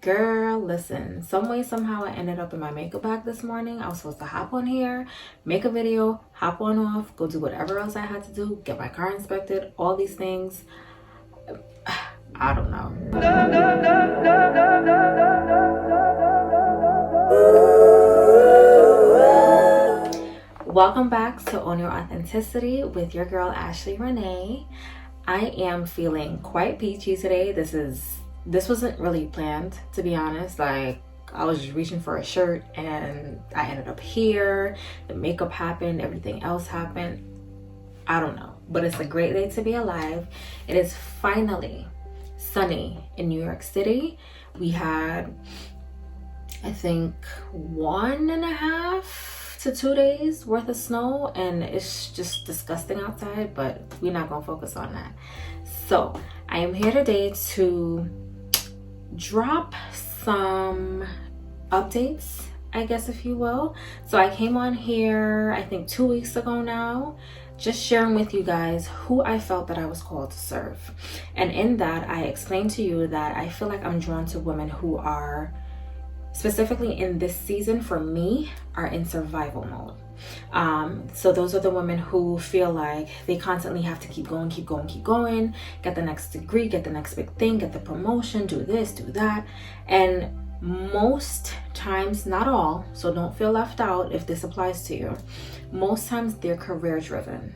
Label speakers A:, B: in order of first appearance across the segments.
A: Girl, listen, some way, somehow I ended up in my makeup bag this morning. I was supposed to hop on here, make a video, hop on off, go do whatever else I had to do, get my car inspected, all these things. I don't know. Welcome back to Own Your Authenticity with your girl Ashley Renee. I am feeling quite peachy today. This wasn't really planned, to be honest. Like, I was just reaching for a shirt and I ended up here. The makeup happened, everything else happened. I don't know, but it's a great day to be alive. It is finally sunny in New York City. We had, I think, 1.5 to 2 days worth of snow, and it's just disgusting outside, but we're not gonna focus on that. So I am here today to drop some updates, I guess, if you will. So I came on here, I think 2 weeks ago now, just sharing with you guys who I felt that I was called to serve. And in that, I explained to you that I feel like I'm drawn to women who are, specifically in this season for me, are in survival mode. So those are the women who feel like they constantly have to keep going, get the next degree, get the next big thing, get the promotion, do this, do that. And most times, not all, so don't feel left out if this applies to you, most times they're career driven,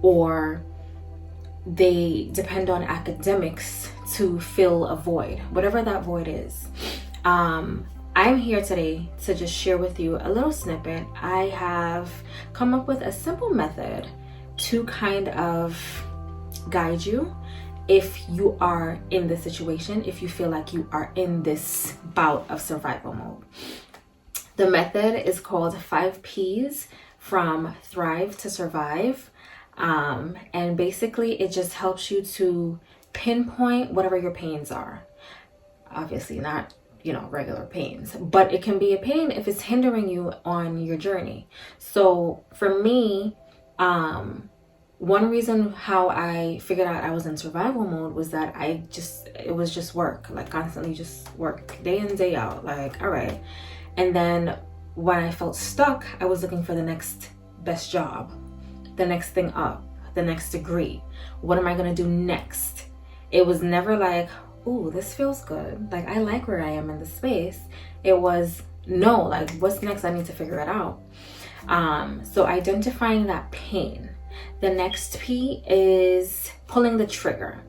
A: or they depend on academics to fill a void, whatever that void is. I'm here today to just share with you a little snippet. I have come up with a simple method to kind of guide you if you are in this situation, if you feel like you are in this bout of survival mode. The method is called 5P's, from Thrive to Survive. And basically it just helps you to pinpoint whatever your pains are. Obviously not, regular pains, but it can be a pain if it's hindering you on your journey. So for me, one reason how I figured out I was in survival mode was that it was just work, like constantly just work, day in, day out, like, all right. And then when I felt stuck, I was looking for the next best job, the next thing up, the next degree. What am I gonna do next? It was never like, ooh, this feels good, like I like where I am in the space. It was, no, like, what's next? I need to figure it out. So identifying that pain. The next P is pulling the trigger.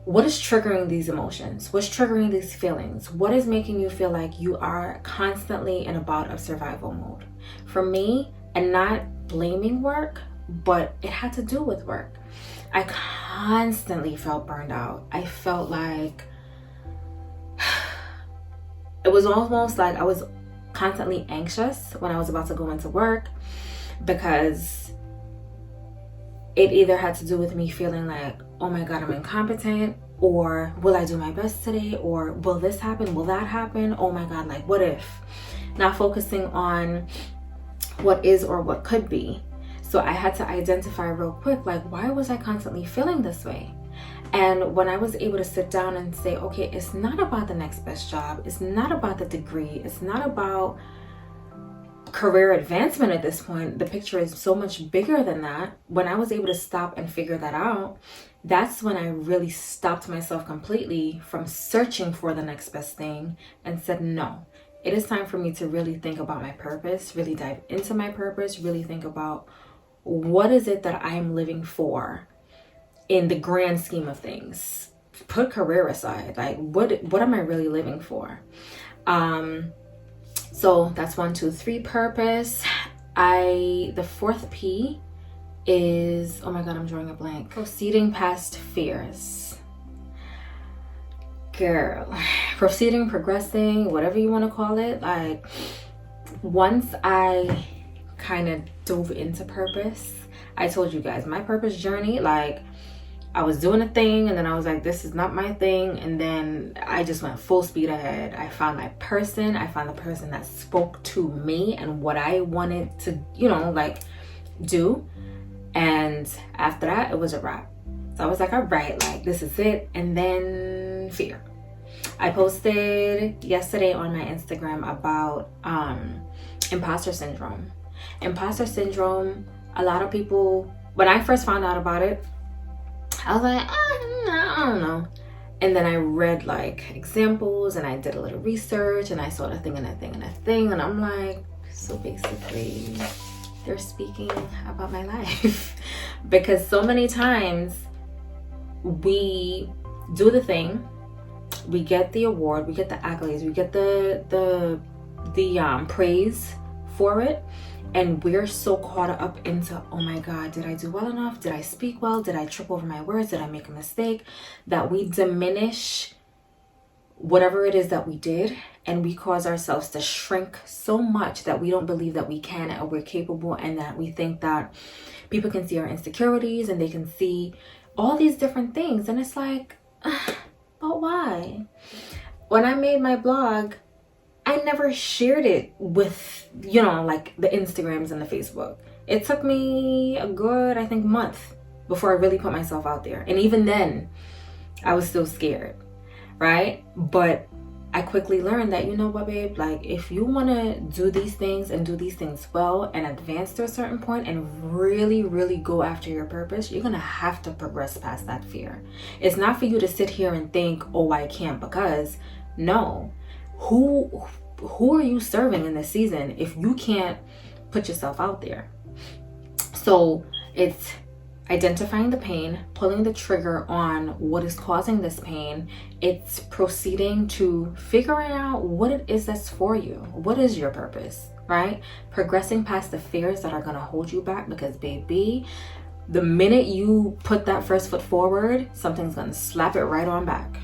A: What is triggering these emotions? What's triggering these feelings? What is making you feel like you are constantly in a bout of survival mode? For me, and not blaming work, but it had to do with work. I constantly felt burned out. I felt like it was almost like I was constantly anxious when I was about to go into work, because it either had to do with me feeling like, oh my God, I'm incompetent, or will I do my best today, or will this happen, will that happen, oh my God, like what if? Not focusing on what is or what could be. So I had to identify real quick, like, why was I constantly feeling this way? And when I was able to sit down and say, okay, it's not about the next best job, it's not about the degree, it's not about career advancement at this point, the picture is so much bigger than that. When I was able to stop and figure that out, that's when I really stopped myself completely from searching for the next best thing and said, no, it is time for me to really think about my purpose, really dive into my purpose, really think about what is it that I am living for in the grand scheme of things. Put career aside, like what am I really living for? So that's 1, 2, 3 purpose. The fourth P is, oh my God, I'm drawing a blank. Proceeding past fears. Girl, progressing, whatever you want to call it. Like, once I kind of dove into purpose, I told you guys my purpose journey, like I was doing a thing and then I was like, this is not my thing, and then I just went full speed ahead. I found my person, I found the person that spoke to me and what I wanted to, do. And after that, it was a wrap. So I was like, all right, like this is it. And then fear. I posted yesterday on my Instagram about imposter syndrome. Imposter syndrome, a lot of people, when I first found out about it, I was like, I don't know. And then I read like examples and I did a little research and I saw the thing and a thing and a thing. And I'm like, so basically they're speaking about my life. Because so many times we do the thing, we get the award, we get the accolades, we get the praise for it, and we're so caught up into, oh my God, did I do well enough? Did I speak well? Did I trip over my words? Did I make a mistake? That we diminish whatever it is that we did, and we cause ourselves to shrink so much that we don't believe that we can or we're capable, and that we think that people can see our insecurities and they can see all these different things. And it's like, but why? When I made my blog, I never shared it with, like the Instagrams and the Facebook. It took me a good, I think, month before I really put myself out there. And even then, I was still scared, right? But I quickly learned that, you know what, babe, like if you want to do these things and do these things well and advance to a certain point and really, really go after your purpose, you're going to have to progress past that fear. It's not for you to sit here and think, oh, I can't, because no. Who are you serving in this season if you can't put yourself out there? So it's identifying the pain, pulling the trigger on what is causing this pain. It's proceeding to figuring out what it is that's for you. What is your purpose, right? Progressing past the fears that are going to hold you back, because baby, the minute you put that first foot forward, something's going to slap it right on back.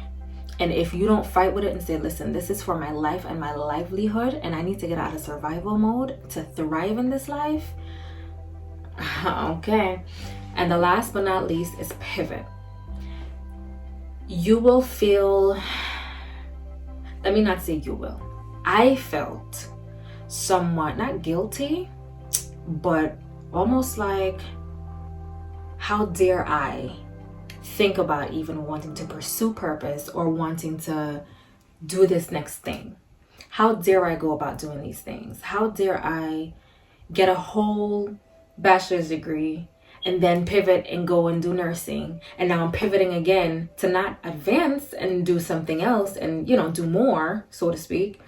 A: And if you don't fight with it and say, listen, this is for my life and my livelihood, and I need to get out of survival mode to thrive in this life, okay. And the last but not least is pivot. You will feel, let me not say you will. I felt somewhat, not guilty, but almost like, how dare I think about even wanting to pursue purpose or wanting to do this next thing? How dare I go about doing these things? How dare I get a whole bachelor's degree and then pivot and go and do nursing, and now I'm pivoting again to not advance and do something else and do more, so to speak.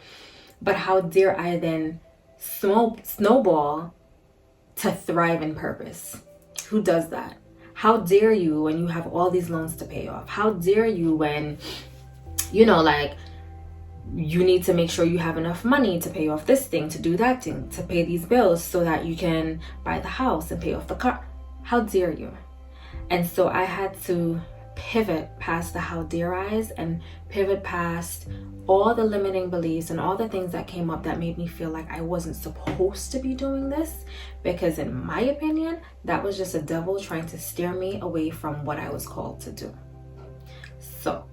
A: But how dare I then snowball to thrive in purpose? Who does that? How dare you when you have all these loans to pay off? How dare you when you need to make sure you have enough money to pay off this thing, to do that thing, to pay these bills so that you can buy the house and pay off the car? How dare you? And so I had to pivot past the how dare I's and pivot past all the limiting beliefs and all the things that came up that made me feel like I wasn't supposed to be doing this, because in my opinion, that was just a devil trying to steer me away from what I was called to do. So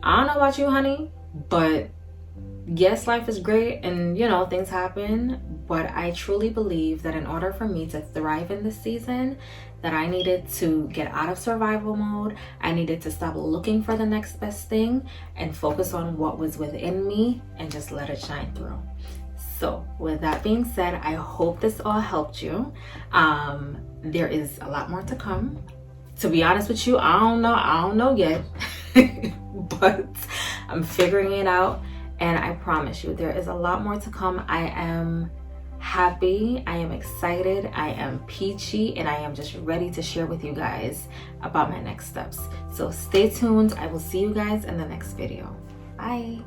A: I don't know about you, honey, but yes, life is great and things happen, but I truly believe that in order for me to thrive in this season, that I needed to get out of survival mode. I needed to stop looking for the next best thing and focus on what was within me and just let it shine through. So with that being said, I hope this all helped you. There is a lot more to come. To be honest with you, I don't know yet, but I'm figuring it out. And I promise you, there is a lot more to come. I am happy, I am excited, I am peachy, and I am just ready to share with you guys about my next steps. So stay tuned. I will see you guys in the next video. Bye.